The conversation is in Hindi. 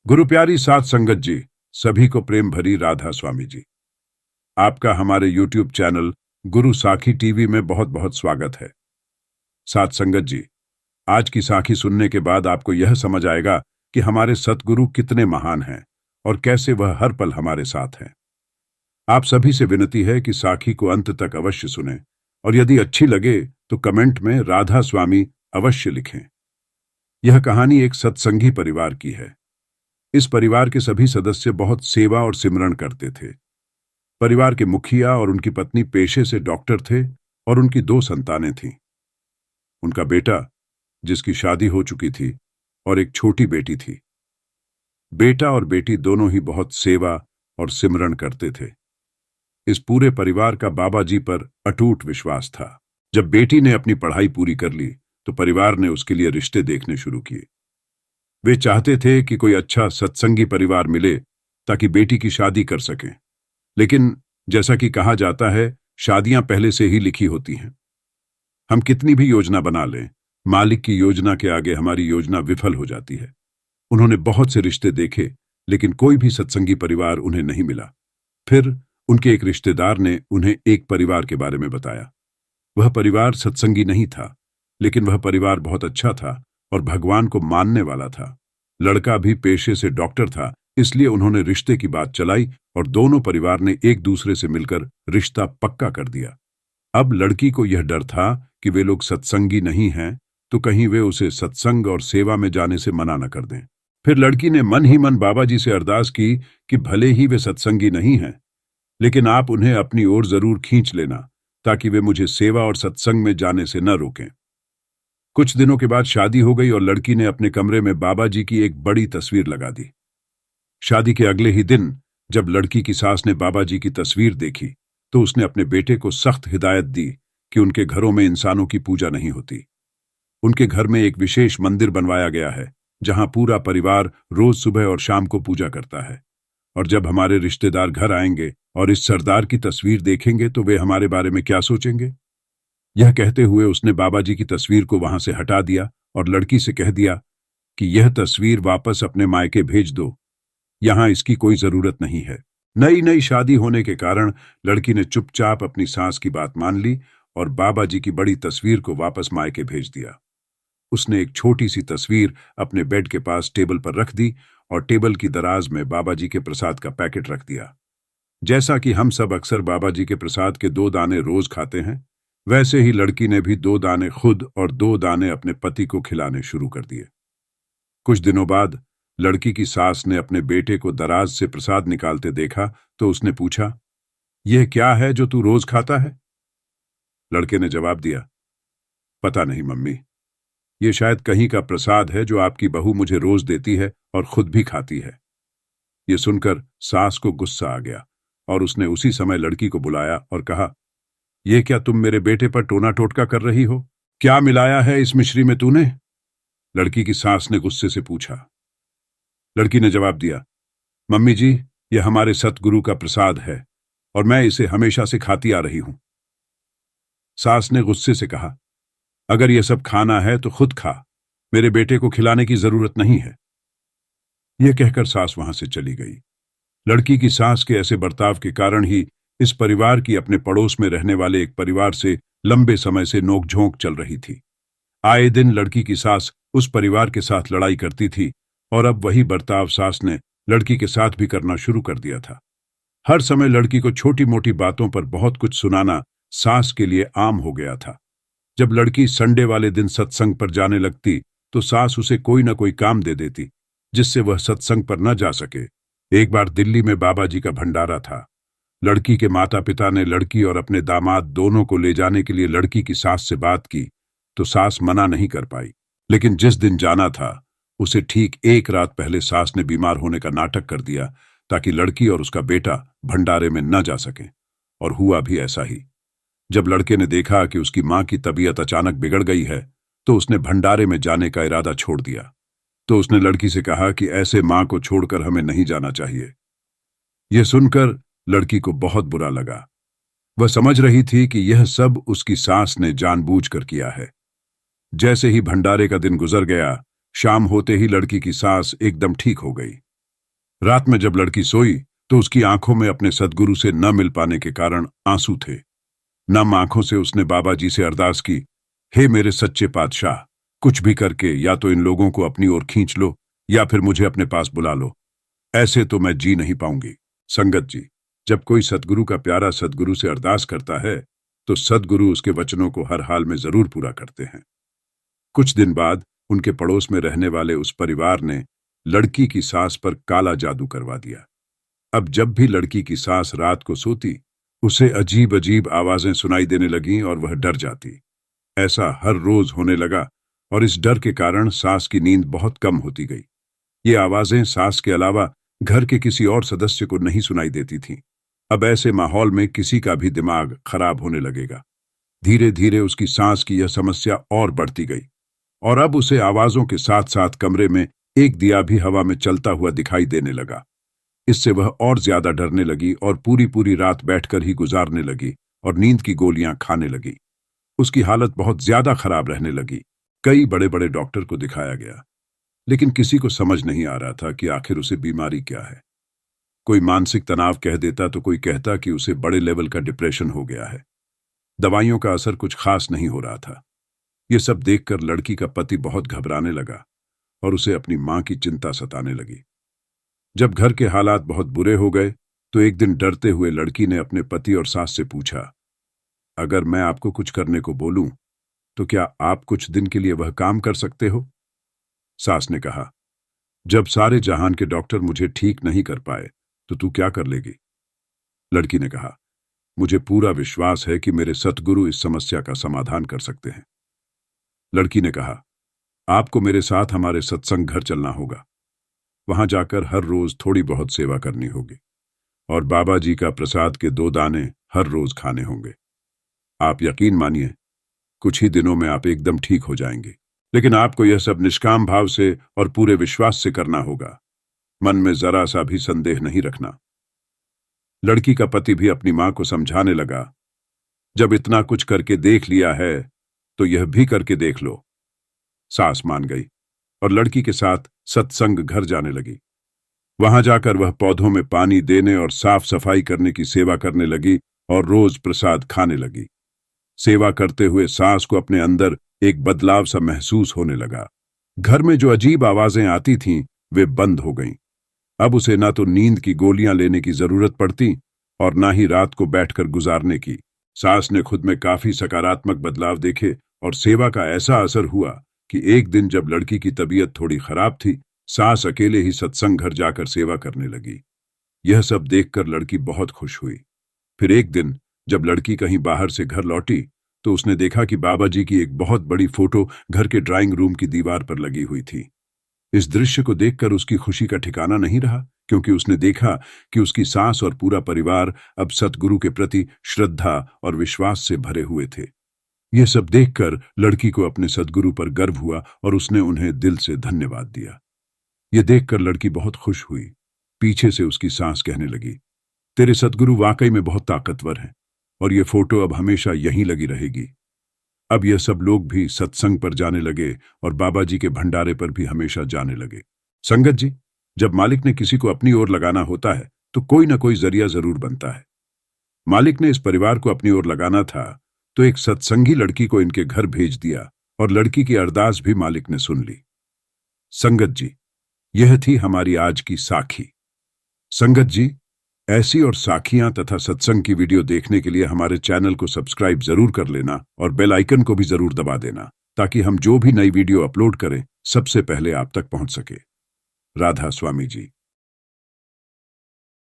गुरु प्यारी साथ संगत जी, सभी को प्रेम भरी राधा स्वामी जी। आपका हमारे YouTube चैनल गुरु साखी टीवी में बहुत बहुत स्वागत है। साथ संगत जी, आज की साखी सुनने के बाद आपको यह समझ आएगा कि हमारे सतगुरु कितने महान हैं और कैसे वह हर पल हमारे साथ हैं। आप सभी से विनती है कि साखी को अंत तक अवश्य सुनें और यदि अच्छी लगे तो कमेंट में राधा स्वामी अवश्य लिखें। यह कहानी एक सत्संगी परिवार की है। इस परिवार के सभी सदस्य बहुत सेवा और सिमरन करते थे। परिवार के मुखिया और उनकी पत्नी पेशे से डॉक्टर थे और उनकी 2 संतानें थीं। उनका बेटा, जिसकी शादी हो चुकी थी, और एक छोटी बेटी थी। बेटा और बेटी दोनों ही बहुत सेवा और सिमरन करते थे। इस पूरे परिवार का बाबा जी पर अटूट विश्वास था। जब बेटी ने अपनी पढ़ाई पूरी कर ली तो परिवार ने उसके लिए रिश्ते देखने शुरू किए। वे चाहते थे कि कोई अच्छा सत्संगी परिवार मिले ताकि बेटी की शादी कर सकें। लेकिन जैसा कि कहा जाता है, शादियां पहले से ही लिखी होती हैं। हम कितनी भी योजना बना लें, मालिक की योजना के आगे हमारी योजना विफल हो जाती है। उन्होंने बहुत से रिश्ते देखे, लेकिन कोई भी सत्संगी परिवार उन्हें नहीं मिला। फिर उनके एक रिश्तेदार ने उन्हें एक परिवार के बारे में बताया। वह परिवार सत्संगी नहीं था, लेकिन वह परिवार बहुत अच्छा था और भगवान को मानने वाला था। लड़का भी पेशे से डॉक्टर था, इसलिए उन्होंने रिश्ते की बात चलाई और दोनों परिवार ने एक दूसरे से मिलकर रिश्ता पक्का कर दिया। अब लड़की को यह डर था कि वे लोग सत्संगी नहीं हैं, तो कहीं वे उसे सत्संग और सेवा में जाने से मना न कर दें। फिर लड़की ने मन ही मन बाबा जी से अरदास की कि भले ही वे सत्संगी नहीं हैं, लेकिन आप उन्हें अपनी ओर जरूर खींच लेना, ताकि वे मुझे सेवा और सत्संग में जाने से न रोकें। कुछ दिनों के बाद शादी हो गई और लड़की ने अपने कमरे में बाबा जी की एक बड़ी तस्वीर लगा दी। शादी के अगले ही दिन जब लड़की की सास ने बाबा जी की तस्वीर देखी तो उसने अपने बेटे को सख्त हिदायत दी कि उनके घरों में इंसानों की पूजा नहीं होती। उनके घर में एक विशेष मंदिर बनवाया गया है, जहां पूरा परिवार रोज सुबह और शाम को पूजा करता है। और जब हमारे रिश्तेदार घर आएंगे और इस सरदार की तस्वीर देखेंगे तो वे हमारे बारे में क्या सोचेंगे। यह कहते हुए उसने बाबा जी की तस्वीर को वहां से हटा दिया और लड़की से कह दिया कि यह तस्वीर वापस अपने मायके भेज दो, यहां इसकी कोई जरूरत नहीं है। नई नई शादी होने के कारण लड़की ने चुपचाप अपनी सास की बात मान ली और बाबा जी की बड़ी तस्वीर को वापस मायके भेज दिया। उसने एक छोटी सी तस्वीर अपने बेड के पास टेबल पर रख दी और टेबल की दराज में बाबा जी के प्रसाद का पैकेट रख दिया। जैसा कि हम सब अक्सर बाबा जी के प्रसाद के 2 दाने रोज खाते हैं, वैसे ही लड़की ने भी 2 दाने खुद और 2 दाने अपने पति को खिलाने शुरू कर दिए। कुछ दिनों बाद लड़की की सास ने अपने बेटे को दराज से प्रसाद निकालते देखा तो उसने पूछा, यह क्या है जो तू रोज खाता है? लड़के ने जवाब दिया, पता नहीं मम्मी, ये शायद कहीं का प्रसाद है जो आपकी बहू मुझे रोज देती है और खुद भी खाती है। यह सुनकर सास को गुस्सा आ गया और उसने उसी समय लड़की को बुलाया और कहा, यह क्या तुम मेरे बेटे पर टोना टोटका कर रही हो? क्या मिलाया है इस मिश्री में तूने? लड़की की सास ने गुस्से से पूछा। लड़की ने जवाब दिया, मम्मी जी, यह हमारे सतगुरु का प्रसाद है और मैं इसे हमेशा से खाती आ रही हूं। सास ने गुस्से से कहा, अगर यह सब खाना है तो खुद खा, मेरे बेटे को खिलाने की जरूरत नहीं है। यह कहकर सास वहां से चली गई। लड़की की सास के ऐसे बर्ताव के कारण ही इस परिवार की अपने पड़ोस में रहने वाले एक परिवार से लंबे समय से नोकझोंक चल रही थी। आए दिन लड़की की सास उस परिवार के साथ लड़ाई करती थी और अब वही बर्ताव सास ने लड़की के साथ भी करना शुरू कर दिया था। हर समय लड़की को छोटी मोटी बातों पर बहुत कुछ सुनाना सास के लिए आम हो गया था। जब लड़की संडे वाले दिन सत्संग पर जाने लगती तो सास उसे कोई ना कोई काम दे देती जिससे वह सत्संग पर न जा सके। एक बार दिल्ली में बाबा जी का भंडारा था। लड़की के माता पिता ने लड़की और अपने दामाद दोनों को ले जाने के लिए लड़की की सास से बात की तो सास मना नहीं कर पाई। लेकिन जिस दिन जाना था उसे ठीक 1 रात पहले सास ने बीमार होने का नाटक कर दिया ताकि लड़की और उसका बेटा भंडारे में न जा सकें, और हुआ भी ऐसा ही। जब लड़के ने देखा कि उसकी मां की तबीयत अचानक बिगड़ गई है तो उसने भंडारे में जाने का इरादा छोड़ दिया। तो उसने लड़की से कहा कि ऐसे मां को छोड़कर हमें नहीं जाना चाहिए। यह सुनकर लड़की को बहुत बुरा लगा। वह समझ रही थी कि यह सब उसकी सास ने जानबूझकर किया है। जैसे ही भंडारे का दिन गुजर गया, शाम होते ही लड़की की सास एकदम ठीक हो गई। रात में जब लड़की सोई तो उसकी आंखों में अपने सदगुरु से न मिल पाने के कारण आंसू थे। नम आंखों से उसने बाबा जी से अरदास की, हे मेरे सच्चे पातशाह, कुछ भी करके या तो इन लोगों को अपनी ओर खींच लो या फिर मुझे अपने पास बुला लो। ऐसे तो मैं जी नहीं पाऊंगी। संगत जी, जब कोई सदगुरु का प्यारा सदगुरु से अरदास करता है तो सदगुरु उसके वचनों को हर हाल में जरूर पूरा करते हैं। कुछ दिन बाद उनके पड़ोस में रहने वाले उस परिवार ने लड़की की सास पर काला जादू करवा दिया। अब जब भी लड़की की सास रात को सोती, उसे अजीब अजीब आवाजें सुनाई देने लगीं और वह डर जाती। ऐसा हर रोज होने लगा और इस डर के कारण सास की नींद बहुत कम होती गई। ये आवाजें सास के अलावा घर के किसी और सदस्य को नहीं सुनाई देती थीं। अब ऐसे माहौल में किसी का भी दिमाग खराब होने लगेगा। धीरे धीरे उसकी सांस की यह समस्या और बढ़ती गई और अब उसे आवाजों के साथ साथ कमरे में एक दिया भी हवा में चलता हुआ दिखाई देने लगा। इससे वह और ज्यादा डरने लगी और पूरी पूरी रात बैठकर ही गुजारने लगी और नींद की गोलियां खाने लगी। उसकी हालत बहुत ज्यादा खराब रहने लगी। कई बड़े बड़े डॉक्टर को दिखाया गया, लेकिन किसी को समझ नहीं आ रहा था कि आखिर उसे बीमारी क्या है। कोई मानसिक तनाव कह देता तो कोई कहता कि उसे बड़े लेवल का डिप्रेशन हो गया है। दवाइयों का असर कुछ खास नहीं हो रहा था। ये सब देखकर लड़की का पति बहुत घबराने लगा और उसे अपनी मां की चिंता सताने लगी। जब घर के हालात बहुत बुरे हो गए तो एक दिन डरते हुए लड़की ने अपने पति और सास से पूछा, अगर मैं आपको कुछ करने को बोलूं तो क्या आप कुछ दिन के लिए वह काम कर सकते हो? सास ने कहा, जब सारे जहान के डॉक्टर मुझे ठीक नहीं कर पाए तो तू क्या कर लेगी? लड़की ने कहा, मुझे पूरा विश्वास है कि मेरे सतगुरु इस समस्या का समाधान कर सकते हैं। लड़की ने कहा, आपको मेरे साथ हमारे सत्संग घर चलना होगा। वहां जाकर हर रोज थोड़ी बहुत सेवा करनी होगी और बाबा जी का प्रसाद के 2 दाने हर रोज खाने होंगे। आप यकीन मानिए, कुछ ही दिनों में आप एकदम ठीक हो जाएंगे। लेकिन आपको यह सब निष्काम भाव से और पूरे विश्वास से करना होगा। मन में जरा सा भी संदेह नहीं रखना। लड़की का पति भी अपनी मां को समझाने लगा, जब इतना कुछ करके देख लिया है तो यह भी करके देख लो। सास मान गई और लड़की के साथ सत्संग घर जाने लगी। वहां जाकर वह पौधों में पानी देने और साफ सफाई करने की सेवा करने लगी और रोज प्रसाद खाने लगी। सेवा करते हुए सास को अपने अंदर एक बदलाव सा महसूस होने लगा। घर में जो अजीब आवाजें आती थीं वे बंद हो गईं। अब उसे ना तो नींद की गोलियां लेने की जरूरत पड़ती और ना ही रात को बैठकर गुजारने की। सास ने खुद में काफी सकारात्मक बदलाव देखे और सेवा का ऐसा असर हुआ कि एक दिन जब लड़की की तबीयत थोड़ी खराब थी, सास अकेले ही सत्संग घर जाकर सेवा करने लगी। यह सब देखकर लड़की बहुत खुश हुई। फिर एक दिन जब लड़की कहीं बाहर से घर लौटी तो उसने देखा कि बाबा जी की एक बहुत बड़ी फोटो घर के ड्राइंग रूम की दीवार पर लगी हुई थी। इस दृश्य को देखकर उसकी खुशी का ठिकाना नहीं रहा, क्योंकि उसने देखा कि उसकी सास और पूरा परिवार अब सतगुरु के प्रति श्रद्धा और विश्वास से भरे हुए थे। यह सब देखकर लड़की को अपने सदगुरु पर गर्व हुआ और उसने उन्हें दिल से धन्यवाद दिया। यह देखकर लड़की बहुत खुश हुई। पीछे से उसकी सास कहने लगी, तेरे सदगुरु वाकई में बहुत ताकतवर हैं और ये फोटो अब हमेशा यहीं लगी रहेगी। अब यह सब लोग भी सत्संग पर जाने लगे और बाबा जी के भंडारे पर भी हमेशा जाने लगे। संगत जी, जब मालिक ने किसी को अपनी ओर लगाना होता है तो कोई ना कोई जरिया जरूर बनता है। मालिक ने इस परिवार को अपनी ओर लगाना था तो एक सत्संगी लड़की को इनके घर भेज दिया और लड़की की अरदास भी मालिक ने सुन ली। संगत जी, यह थी हमारी आज की साखी। संगत जी, ऐसी और साखियां तथा सत्संग की वीडियो देखने के लिए हमारे चैनल को सब्सक्राइब जरूर कर लेना और बेल आइकन को भी जरूर दबा देना, ताकि हम जो भी नई वीडियो अपलोड करें सबसे पहले आप तक पहुंच सके। राधा स्वामी जी।